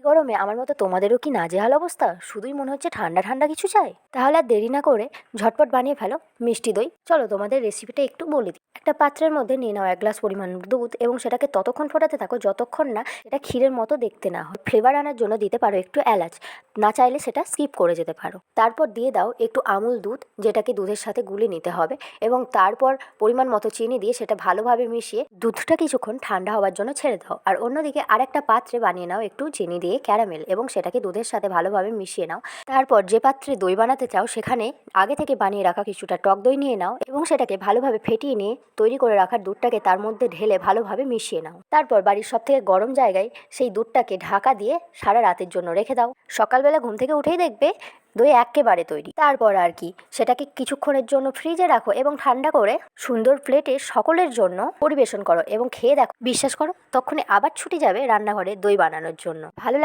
এই গরমে আমার মতো তোমাদেরও কি নাজেহাল অবস্থা? শুধুই মনে হচ্ছে ঠান্ডা ঠান্ডা কিছু চাই। তাহলে আর দেরি না করে ঝটপট বানিয়ে ফেলো মিষ্টি দই। চলো তোমাদের রেসিপিটা একটু বলে দিই। একটা পাত্রের মধ্যে নিয়ে নাও 1 গ্লাস পরিমাণ দুধ এবং সেটাকে ততক্ষণ ফোটাতে থাকো যতক্ষণ না এটা ক্ষীরের মতো দেখতে না হয়। ফ্লেভার আনার জন্য দিতে পারো একটু এলাচ, না চাইলে সেটা স্কিপ করে যেতে পারো। তারপর দিয়ে দাও একটু আমুল দুধ, যেটাকে দুধের সাথে গুলে নিতে হবে, এবং তারপর পরিমাণ মতো চিনি দিয়ে সেটা ভালোভাবে মিশিয়ে দুধটা কিছুক্ষণ ঠান্ডা হওয়ার জন্য ছেড়ে দাও। আর অন্যদিকে আরেকটা পাত্রে বানিয়ে নাও একটু চিনি দিয়ে ক্যারামেল এবং সেটাকে দুধের সাথে ভালোভাবে মিশিয়ে নাও। তারপর যে পাত্রে দই বানাতে চাও সেখানে আগে থেকে বানিয়ে রাখা কিছুটা টক দই নিয়ে নাও এবং সেটাকে ভালোভাবে ফেটিয়ে নিয়ে তৈরি করে রাখার দুধটাকে তার মধ্যে ঢেলে ভালোভাবে মিশিয়ে নাও। তারপর বাড়ির সবথেকে গরম জায়গায় সেই দুধটাকে ঢাকা দিয়ে সারা রাতের জন্য রেখে দাও। সকালবেলা ঘুম থেকে উঠেই দেখবে দই এক্কেবারে তৈরি। তারপর আর কি, সেটাকে কিছুক্ষণের জন্য ফ্রিজে রাখো এবং ঠান্ডা করে সুন্দর প্লেটে সকলের জন্য পরিবেশন করো এবং খেয়ে দেখো, বিশ্বাস করো তখনই আবার ছুটে যাবে রান্নাঘরে দই বানানোর জন্য। ভালো